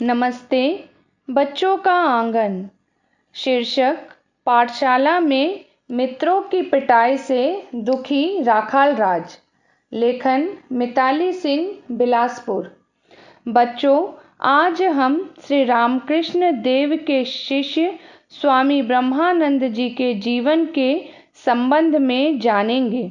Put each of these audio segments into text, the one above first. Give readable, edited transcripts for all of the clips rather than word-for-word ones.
नमस्ते बच्चों का आंगन। शीर्षक पाठशाला में मित्रों की पिटाई से दुखी राखाल राज। लेखन मिताली सिंह बिलासपुर। बच्चों, आज हम श्री रामकृष्ण देव के शिष्य स्वामी ब्रह्मानंद जी के जीवन के संबंध में जानेंगे।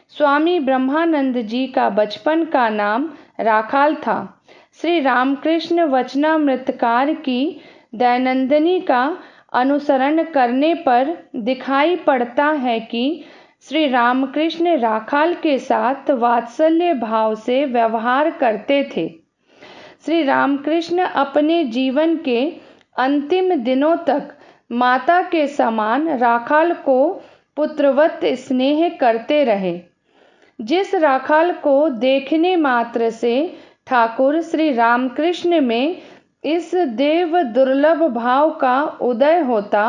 स्वामी ब्रह्मानंद जी का बचपन का नाम राखाल था। श्री रामकृष्ण वचनामृतकार की दैनंदिनी का अनुसरण करने पर दिखाई पड़ता है कि श्री रामकृष्ण राखाल के साथ वात्सल्य भाव से व्यवहार करते थे। श्री रामकृष्ण अपने जीवन के अंतिम दिनों तक माता के समान राखाल को पुत्रवत स्नेह करते रहे। जिस राखाल को देखने मात्र से ठाकुर श्री रामकृष्ण में इस देव दुर्लभ भाव का उदय होता,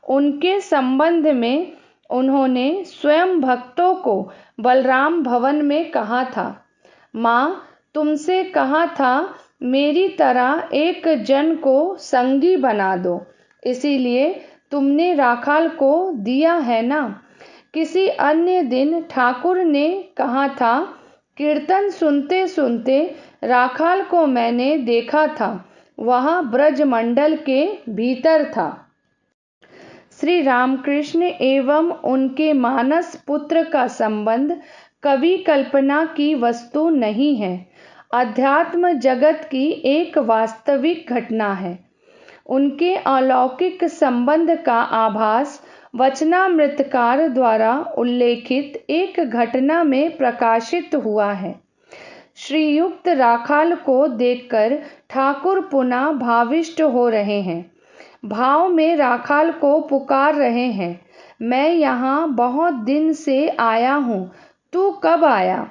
उनके संबंध में उन्होंने स्वयं भक्तों को बलराम भवन में कहा था, माँ, तुमसे कहा था मेरी तरह एक जन को संगी बना दो, इसीलिए तुमने राखाल को दिया है ना। किसी अन्य दिन ठाकुर ने कहा था, कीर्तन सुनते सुनते राखाल को मैंने देखा था, वह ब्रजमंडल के भीतर था। श्री रामकृष्ण एवं उनके मानस पुत्र का संबंध कवि कल्पना की वस्तु नहीं है, अध्यात्म जगत की एक वास्तविक घटना है। उनके अलौकिक संबंध का आभास वचनामृतकार द्वारा उल्लेखित एक घटना में प्रकाशित हुआ है। श्रीयुक्त राखाल को देखकर ठाकुर पुनः भाविष्ट हो रहे हैं। भाव में राखाल को पुकार रहे हैं, मैं यहाँ बहुत दिन से आया हूँ, तू कब आया?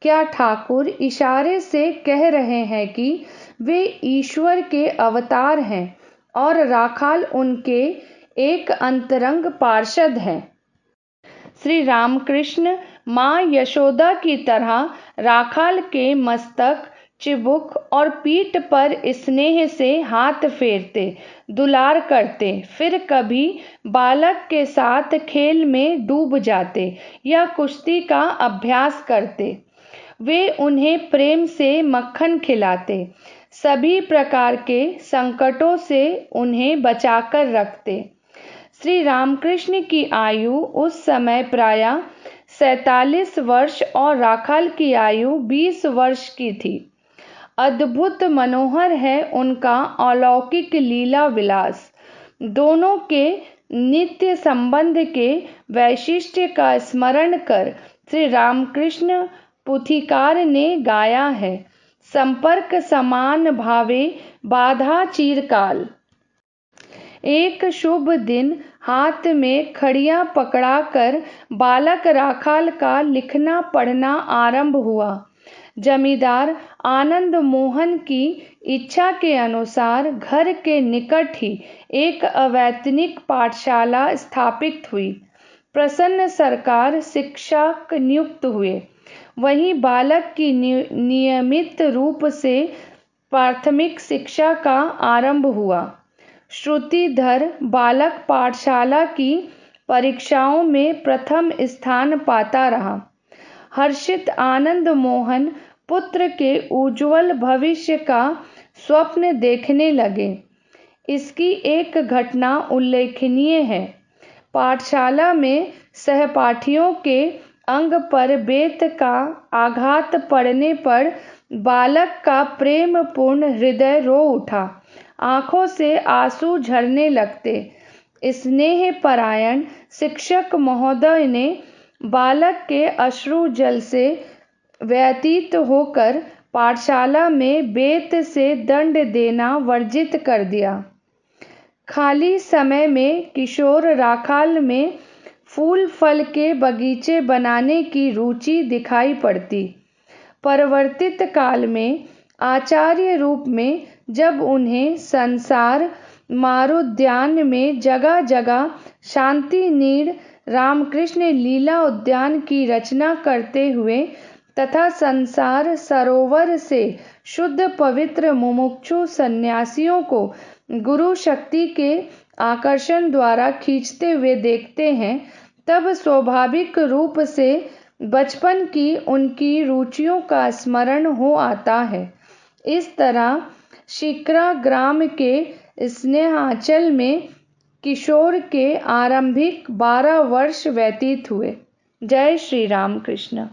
क्या ठाकुर इशारे से कह रहे हैं कि वे ईश्वर के अवतार हैं और राखाल उनके एक अंतरंग पार्षद हैं। श्री रामकृष्ण माँ यशोदा की तरह राखाल के मस्तक, चिबुक और पीठ पर स्नेह से हाथ फेरते, दुलार करते, फिर कभी बालक के साथ खेल में डूब जाते या कुश्ती का अभ्यास करते। वे उन्हें प्रेम से मक्खन खिलाते, सभी प्रकार के संकटों से उन्हें बचाकर रखते। श्री रामकृष्ण की आयु उस समय प्रायः 47 वर्ष और राखाल की आयु 20 वर्ष की थी। अद्भुत मनोहर है उनका अलौकिक लीला विलास। दोनों के नित्य संबंध के वैशिष्ट्य का स्मरण कर श्री रामकृष्ण पुथिकार ने गाया है, संपर्क समान भावे बाधा चिरकाल। एक शुभ दिन हाथ में खड़िया पकड़ाकर बालक राखाल का लिखना पढ़ना आरंभ हुआ। जमींदार आनंद मोहन की इच्छा के अनुसार घर के निकट ही एक अवैतनिक पाठशाला स्थापित हुई। प्रसन्न सरकार शिक्षक नियुक्त हुए। वहीं बालक की नियमित रूप से प्राथमिक शिक्षा का आरंभ हुआ। श्रुतिधर बालक पाठशाला की परीक्षाओं में प्रथम स्थान पाता रहा। हर्षित आनंद मोहन पुत्र के उज्जवल भविष्य का स्वप्न देखने लगे। इसकी एक घटना उल्लेखनीय है। पाठशाला में सहपाठियों के अंग पर बेत का आघात पड़ने पर बालक का प्रेमपूर्ण हृदय रो उठा, आंखों से आंसू झरने लगते। स्नेह परायण शिक्षक महोदय ने बालक के अश्रु जल से व्यतीत होकर पाठशाला में बेत से दंड देना वर्जित कर दिया। खाली समय में किशोर राखाल में फूल फल के बगीचे बनाने की रुचि दिखाई पड़ती। परिवर्तित काल में आचार्य रूप में जब उन्हें संसार मारोद्यान में जगह जगह शांति नीड़ रामकृष्ण लीला उद्यान की रचना करते हुए तथा संसार सरोवर से शुद्ध पवित्र मुमुक्षु सन्यासियों को गुरु शक्ति के आकर्षण द्वारा खींचते हुए देखते हैं, तब स्वाभाविक रूप से बचपन की उनकी रुचियों का स्मरण हो आता है। इस तरह शिक्रा ग्राम के स्नेहांचल में किशोर के आरंभिक 12 वर्ष व्यतीत हुए। जय श्री राम कृष्ण।